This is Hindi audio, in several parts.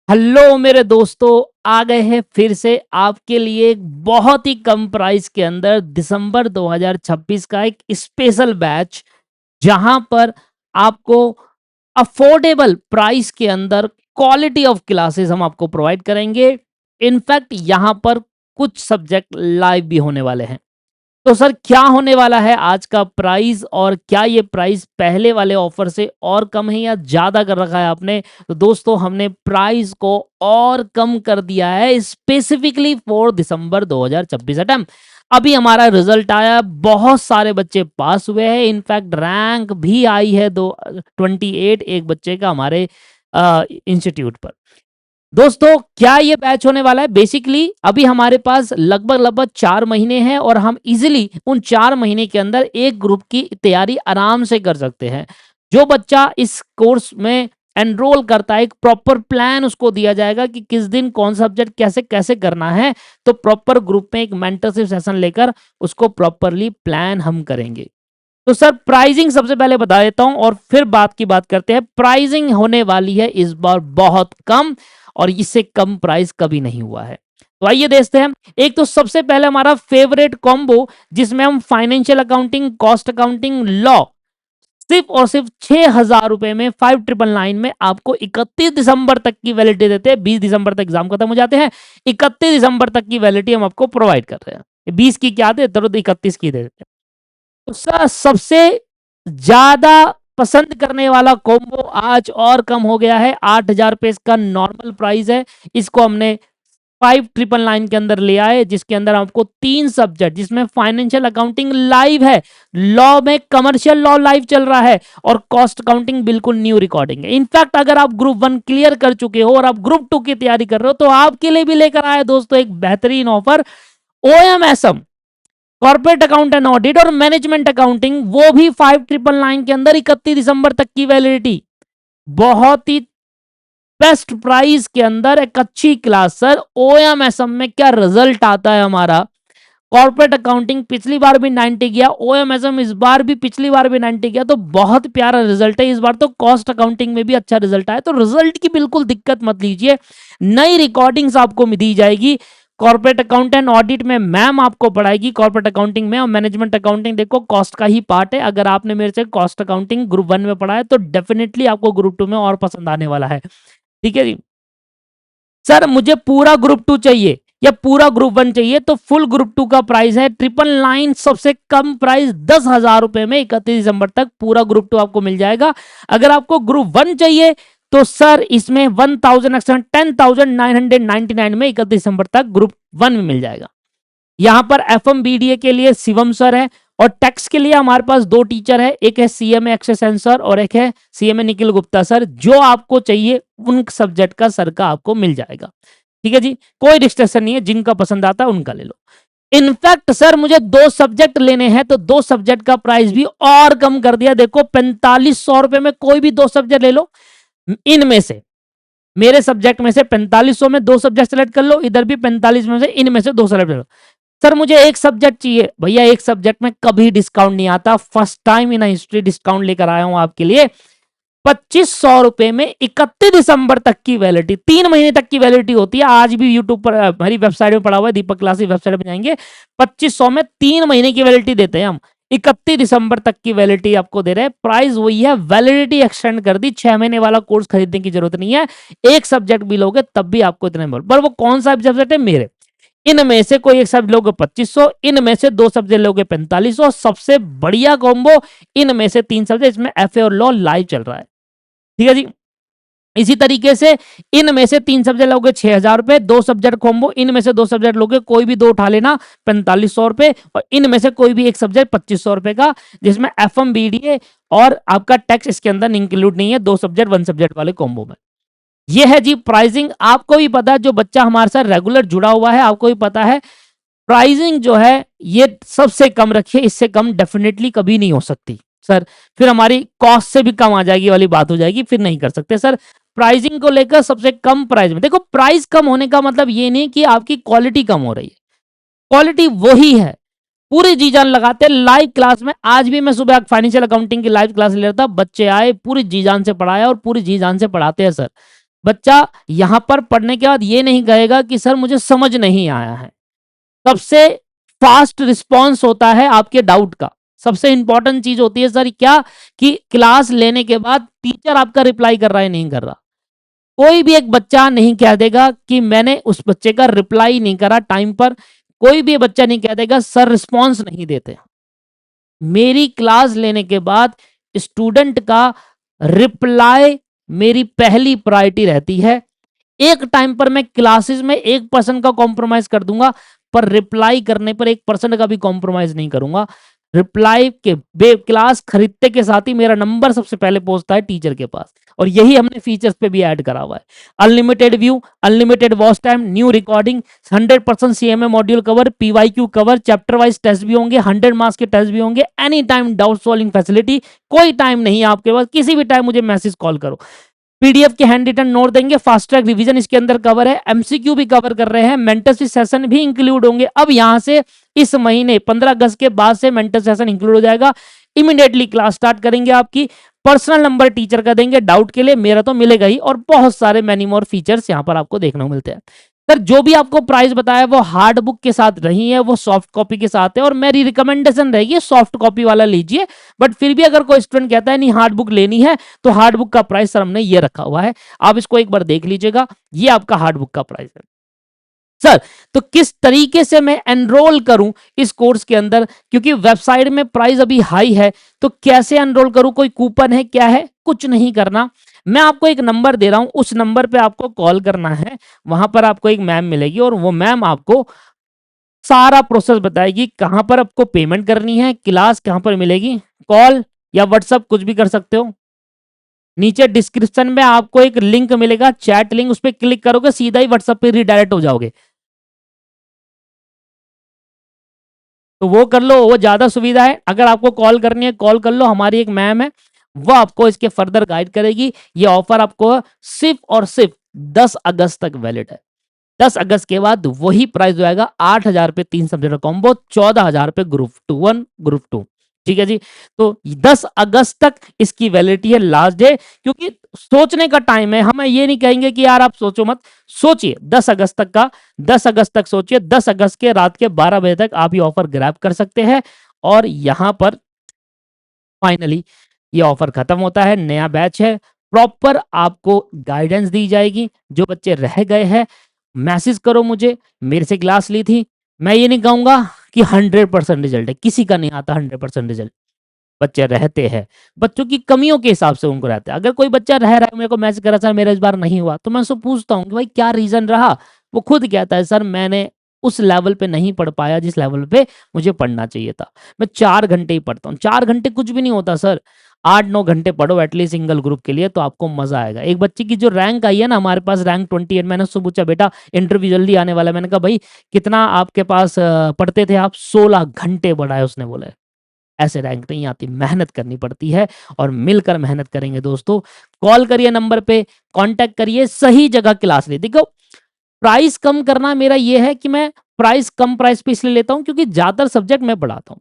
हेलो मेरे दोस्तों, आ गए हैं फिर से आपके लिए एक बहुत ही कम प्राइस के अंदर दिसंबर 2026 का एक स्पेशल बैच, जहां पर आपको अफोर्डेबल प्राइस के अंदर क्वालिटी ऑफ क्लासेस हम आपको प्रोवाइड करेंगे। इनफैक्ट यहां पर कुछ सब्जेक्ट लाइव भी होने वाले हैं। तो सर क्या होने वाला है आज का प्राइस, और क्या ये प्राइस पहले वाले ऑफर से और कम है या ज्यादा कर रखा है आपने? तो दोस्तों हमने प्राइस को और कम कर दिया है स्पेसिफिकली फॉर दिसंबर 2026 अटेम्प्ट। अभी हमारा रिजल्ट आया, बहुत सारे बच्चे पास हुए हैं, इनफैक्ट रैंक भी आई है 28 एक बच्चे का हमारे इंस्टीट्यूट पर। दोस्तों क्या ये बैच होने वाला है? बेसिकली अभी हमारे पास लगभग लगभग 4 महीने हैं और हम इजिली उन 4 महीने के अंदर एक ग्रुप की तैयारी आराम से कर सकते हैं। जो बच्चा इस कोर्स में एनरोल करता है, एक प्रॉपर प्लान उसको दिया जाएगा कि किस दिन कौन सा सब्जेक्ट कैसे कैसे करना है। तो प्रॉपर ग्रुप में एक मेंटरशिप सेशन लेकर उसको प्रॉपरली प्लान हम करेंगे। तो सर प्राइसिंग सबसे पहले बता देता हूं और फिर बात की बात करते हैं। प्राइसिंग होने वाली है इस बार बहुत कम, और इससे कम प्राइस कभी नहीं हुआ है। तो आइए देखते हैं। एक तो सबसे पहले हमारा फेवरेट कॉम्बो, जिसमें हम financial accounting, cost accounting, law सिर्फ और सिर्फ 6,000 रुपए में 5999 में आपको 31 दिसंबर तक की वैलिडिटी देते हैं। 20 दिसंबर तक एग्जाम खत्म हो जाते हैं, 31 दिसंबर तक की वैलिडिटी हम आपको प्रोवाइड कर रहे हैं। 20 की क्या देते हैं तो 31 की दे देते हैं। तो सर सबसे ज्यादा पसंद करने वाला कॉम्बो आज और कम हो गया है। 8,000 रुपए इसका नॉर्मल प्राइस है। इसको हमने 5999 के अंदर ले आए, जिसके अंदर आपको 3 सब्जेक्ट, जिसमें फाइनेंशियल अकाउंटिंग लाइव है, लॉ में कमर्शियल लॉ लाइव चल रहा है, और कॉस्ट अकाउंटिंग बिल्कुल न्यू रिकॉर्डिंग है। इनफैक्ट अगर आप ग्रुप 1 क्लियर कर चुके हो और आप ग्रुप 2 की तैयारी कर रहे हो, तो आपके लिए भी लेकर आए दोस्तों एक बेहतरीन offer. OMSM, corporate account and audit और मैनेजमेंट अकाउंटिंग, वो भी 5999 के अंदर 31 दिसंबर तक की वैलिडिटी। बहुत ही बेस्ट प्राइस के अंदर एक अच्छी क्लास। सर ओएमएसएम में क्या रिजल्ट आता है हमारा। कॉर्पोरेट अकाउंटिंग पिछली बार भी 90 गया, ओएमएसएम इस बार भी पिछली बार भी 90 गया, तो बहुत प्यारा रिजल्ट है। इस बार तो कॉस्ट अकाउंटिंग में भी अच्छा रिजल्ट आया, तो रिजल्ट की बिल्कुल दिक्कत मत लीजिए। नई रिकॉर्डिंग्स आपको दी जाएगी। कॉर्पोरेट अकाउंट एंड ऑडिट में मैम आपको पढ़ाएगी कॉर्पोरेट अकाउंटिंग में, और मैनेजमेंट अकाउंटिंग देखो कॉस्ट का ही पार्ट है। अगर आपने मेरे से कॉस्ट अकाउंटिंग ग्रुप 1 में पढ़ा है तो डेफिनेटली आपको ग्रुप 2 में और पसंद आने वाला है। ठीक है जी। सर मुझे पूरा ग्रुप 2 चाहिए या पूरा ग्रुप 1 चाहिए, तो फुल ग्रुप 2 का प्राइस है 999, सबसे कम प्राइस 10,000 रुपए में 31 दिसंबर तक पूरा ग्रुप 2 आपको मिल जाएगा। अगर आपको ग्रुप 1 चाहिए तो सर इसमें 10,999 में 31 दिसंबर तक ग्रुप 1 में मिल जाएगा। यहां पर एफएमबीडीए के लिए शिवम सर है, और टैक्स के लिए हमारे पास 2 टीचर है, एक है सीएमए एक्सेसन सर और एक है सीएमए निखिल गुप्ता सर। जो आपको चाहिए उन सब्जेक्ट का सर का आपको मिल जाएगा। ठीक है जी, कोई डिस्ट्रेक्शन नहीं है, जिनका पसंद आता है उनका ले लो। इनफैक्ट सर मुझे 2 सब्जेक्ट लेने हैं, तो 2 सब्जेक्ट का प्राइस भी और कम कर दिया। देखो 4500 रुपए में कोई भी 2 सब्जेक्ट ले लो। इनमें से मेरे सब्जेक्ट में से 4500 में 2 सब्जेक्ट सेलेक्ट कर लो, इधर भी 45 में से इनमें से 2 सेलेक्ट कर लो। सर मुझे एक सब्जेक्ट चाहिए, भैया एक सब्जेक्ट में कभी डिस्काउंट नहीं आता, first time in history discount लेकर आया हूं आपके लिए। 2500 रुपए में 31 दिसंबर तक की वैलिडिटी, 3 महीने तक की वैलिडिटी होती है। आज भी यूट्यूब पर हमारी वेबसाइट में पड़ा हुआ है, दीपक क्लासेस वेबसाइट पर जाएंगे, 2500 में 3 महीने की वैलिडिटी देते हैं हम। 31 दिसंबर तक की वैलिडिटी आपको दे रहे हैं। प्राइस वही है, वैलिडिटी एक्सटेंड कर दी। 6 महीने वाला कोर्स खरीदने की जरूरत नहीं है। एक सब्जेक्ट भी लोगे तब भी आपको इतने बोल, पर वो कौन सा सब्जेक्ट है मेरे, इनमें से कोई एक सब्जेक्ट लोगे 2500, इनमें से 2 सब्जेक्ट लोगे 4500। सबसे बढ़िया कॉम्बो इनमें से 3 सब्जेक्ट, इसमें एफए और लॉ लाइव चल रहा है। ठीक है जी। इसी तरीके से इनमें से 3 सब्जेक्ट लोगे 6,000 रुपए, 2 सब्जेक्ट कॉम्बो, इनमें से 2 सब्जेक्ट लोगे, कोई भी 2 उठा लेना 4500 रुपए, और इनमें से कोई भी एक सब्जेक्ट 2500 रुपए का, जिसमें एफएम बीडीए और आपका टैक्स इसके अंदर इंक्लूड नहीं है, 2 सब्जेक्ट 1 सब्जेक्ट वाले कॉम्बो में। ये है जी प्राइसिंग। आपको भी पता है, जो बच्चा हमारे साथ रेगुलर जुड़ा हुआ है आपको भी पता है, प्राइसिंग जो है ये सबसे कम रखिए, इससे कम डेफिनेटली कभी नहीं हो सकती सर। फिर हमारी कॉस्ट से भी कम आ जाएगी वाली बात हो जाएगी, फिर नहीं कर सकते सर। प्राइसिंग को लेकर सबसे कम प्राइस में देखो, प्राइस कम होने का मतलब ये नहीं कि आपकी क्वालिटी कम हो रही है, क्वालिटी वही है। पूरी जी जान लगाते हैं लाइव क्लास में। आज भी मैं सुबह फाइनेंशियल अकाउंटिंग की लाइव क्लास ले रहा था, बच्चे आए, पूरी जी जान से पढ़ाया और पूरी जी जान से पढ़ाते हैं सर। बच्चा यहां पर पढ़ने के बाद ये नहीं कहेगा कि सर मुझे समझ नहीं आया है। सबसे फास्ट रिस्पॉन्स होता है आपके डाउट का। सबसे इंपॉर्टेंट चीज होती है सर क्या, कि क्लास लेने के बाद टीचर आपका रिप्लाई कर रहा है नहीं कर रहा। कोई भी एक बच्चा नहीं कह देगा कि मैंने उस बच्चे का रिप्लाई नहीं करा टाइम पर। कोई भी बच्चा नहीं कह देगा सर रिस्पॉन्स नहीं देते। मेरी क्लास लेने के बाद स्टूडेंट का रिप्लाई मेरी पहली प्रायोरिटी रहती है। एक टाइम पर मैं क्लासेस में 1% का कॉम्प्रोमाइज कर दूंगा, पर रिप्लाई करने पर 1% का भी कॉम्प्रोमाइज नहीं करूंगा। रिप्लाई के बे क्लास खरीदते के साथ ही मेरा नंबर सबसे पहले पहुंचता है टीचर के पास, और यही हमने फीचर्स पे भी ऐड करा हुआ है। Unlimited view, unlimited watch time, new recording, 100% CMA module cover, PYQ cover, chapter wise test भी होंगे, 100 मार्क्स के टेस्ट भी होंगे, any time doubt solving facility. कोई टाइम नहीं है आपके पास, किसी भी टाइम मुझे मैसेज कॉल करो। पीडीएफ के हैंड रिटन नोट देंगे, फास्ट ट्रैक रिवीजन इसके अंदर कवर है, एमसीक्यू भी कवर कर रहे हैं, मेंटरशिप सेशन भी इंक्लूड होंगे। अब यहां से इस महीने 15 अगस्त के बाद से मेंटर सेशन इंक्लूड हो जाएगा। इमीडिएटली क्लास स्टार्ट करेंगे, आपकी पर्सनल नंबर टीचर का देंगे डाउट के लिए, मेरा तो मिलेगा ही, और बहुत सारे मैनी मोर फीचर्स यहां पर आपको देखने को मिलते हैं। सर जो भी आपको प्राइस बताया वो हार्ड बुक के साथ नहीं है, वो सॉफ्ट कॉपी के साथ है, और मेरी रिकमेंडेशन रहेगी सॉफ्ट कॉपी वाला लीजिए। बट फिर भी अगर कोई स्टूडेंट कहता है नहीं हार्ड बुक लेनी है, तो हार्ड बुक का प्राइस सर हमने ये रखा हुआ है, आप इसको एक बार देख लीजिएगा। ये आपका हार्ड बुक का प्राइस है। सर तो किस तरीके से मैं एनरोल करूं इस कोर्स के अंदर, क्योंकि वेबसाइट में प्राइस अभी हाई है, तो कैसे एनरोल करूं, कोई कूपन है क्या है, कुछ नहीं करना। मैं आपको एक नंबर दे रहा हूं, उस नंबर पे आपको कॉल करना है। वहां पर आपको एक मैम मिलेगी, और वो मैम आपको सारा प्रोसेस बताएगी, कहां पर आपको पेमेंट करनी है, क्लास कहां पर मिलेगी। कॉल या व्हाट्सएप कुछ भी कर सकते हो। नीचे डिस्क्रिप्शन में आपको एक लिंक मिलेगा, चैट लिंक, उस पर क्लिक करोगे सीधा ही व्हाट्सएप पे रिडायरेक्ट हो जाओगे। तो वो कर लो, वो ज्यादा सुविधा है। अगर आपको कॉल करनी है कॉल कर लो, हमारी एक मैम है, वो आपको इसके फर्दर गाइड करेगी। ये ऑफर आपको सिर्फ और सिर्फ 10 अगस्त तक वैलिड है। 10 अगस्त के बाद वही प्राइस हो जाएगा 8,000 पे 3 सब्जेक्ट कॉम्बो, 14,000 पे ग्रुप 1 ग्रुप 2। ठीक है जी। तो 10 अगस्त तक इसकी वैलिडिटी है, लास्ट डे। क्योंकि सोचने का टाइम है, हम ये नहीं कहेंगे कि यार आप सोचो मत, सोचिए 10 अगस्त तक का। 10 अगस्त तक सोचिए, 10 अगस्त के रात के 12 बजे तक आप ये ऑफर ग्रैब कर सकते हैं। और यहां पर फाइनली ये ऑफर खत्म होता है, नया बैच है, प्रॉपर आपको गाइडेंस दी जाएगी। जो बच्चे रह गए हैं मैसेज करो मुझे, मेरे से क्लास ली थी। मैं ये नहीं कहूंगा कि 100% रिजल्ट है, किसी का नहीं आता 100% रिजल्ट। बच्चे रहते हैं, बच्चों की कमियों के हिसाब से उनको रहता है। अगर कोई बच्चा रह रहा है, मेरे को मैसेज करा सर मेरा इस बार नहीं हुआ, तो मैं उससे पूछता हूँ कि भाई क्या रीजन रहा। वो खुद कहता है सर मैंने उस लेवल पे नहीं पढ़ पाया जिस लेवल पे मुझे पढ़ना चाहिए था। मैं 4 घंटे ही पढ़ता हूँ, 4 घंटे कुछ भी नहीं होता सर। 8-9 घंटे पढ़ो एटलीस्ट सिंगल ग्रुप के लिए, तो आपको मजा आएगा। एक बच्चे की जो रैंक आई है ना हमारे पास, रैंक 28, मैंने उससे पूछा बेटा इंटरव्यू जल्दी आने वाला है, मैंने कहा भाई कितना आपके पास पढ़ते थे आप, 16 घंटे पढ़ाए उसने बोला है। ऐसे रैंक नहीं आती, मेहनत करनी पड़ती है, और मिलकर मेहनत करेंगे दोस्तों। कॉल करिए नंबर पे, कांटेक्ट करिए, सही जगह क्लास ले। देखो प्राइस कम करना मेरा ये है कि मैं प्राइस कम प्राइस पे इसलिए लेता हूं क्योंकि ज्यादातर सब्जेक्ट मैं पढ़ाता हूं,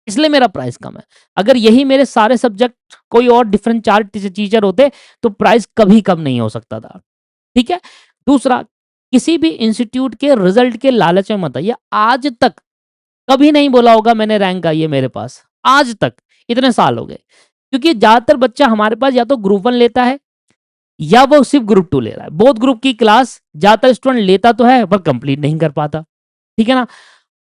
इसलिए मेरा प्राइस कम है। अगर यही मेरे सारे सब्जेक्ट कोई और डिफरेंट चार टीचर होते तो प्राइस कभी कम नहीं हो सकता था। ठीक है। दूसरा, किसी भी इंस्टीट्यूट के रिजल्ट के लालच में मत आइए। आज तक कभी नहीं बोला होगा मैंने रैंक आई है मेरे पास, आज तक, इतने साल हो गए। क्योंकि ज्यादातर बच्चा हमारे पास या तो ग्रुप 1 लेता है या वो सिर्फ ग्रुप 2 ले रहा है। बोथ ग्रुप की क्लास ज्यादातर स्टूडेंट लेता तो है पर कंप्लीट नहीं कर पाता। ठीक है ना।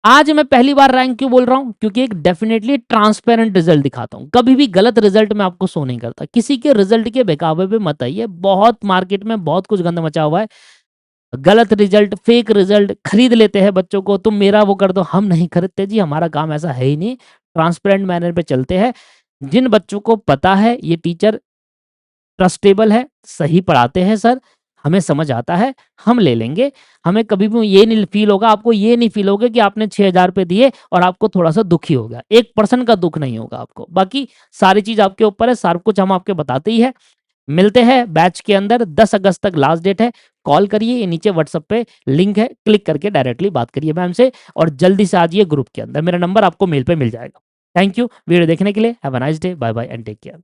आज मैं पहली बार रैंक क्यों बोल रहा हूं, क्योंकि एक डेफिनेटली ट्रांसपेरेंट रिजल्ट दिखाता हूं। कभी भी गलत रिजल्ट में आपको शो नहीं करता। किसी के रिजल्ट के बहकावे पे मत आइए। बहुत मार्केट में बहुत कुछ गंद मचा हुआ है। गलत रिजल्ट, फेक रिजल्ट खरीद लेते हैं बच्चों को, तुम मेरा वो कर दो। हम नहीं खरीदते जी, हमारा काम ऐसा है ही नहीं। ट्रांसपेरेंट मैनर पे चलते हैं। जिन बच्चों को पता है ये टीचर ट्रस्टेबल है, सही पढ़ाते हैं सर, हमें समझ आता है, हम ले लेंगे। हमें कभी भी ये नहीं फील होगा, आपको ये नहीं फील होगा कि आपने 6,000 रुपए दिए और आपको थोड़ा सा दुखी हो गया। 1% का दुख नहीं होगा आपको। बाकी सारी चीज आपके ऊपर है, सारा कुछ हम आपके बताते ही है। मिलते हैं बैच के अंदर, 10 अगस्त तक लास्ट डेट है। कॉल करिए, ये नीचे व्हाट्सएप पे लिंक है, क्लिक करके डायरेक्टली बात करिए मैम से, और जल्दी से आ जाइए ग्रुप के अंदर। मेरा नंबर आपको मेल पे मिल जाएगा। थैंक यू वीडियो देखने के लिए। Have a nice day, bye bye and take care.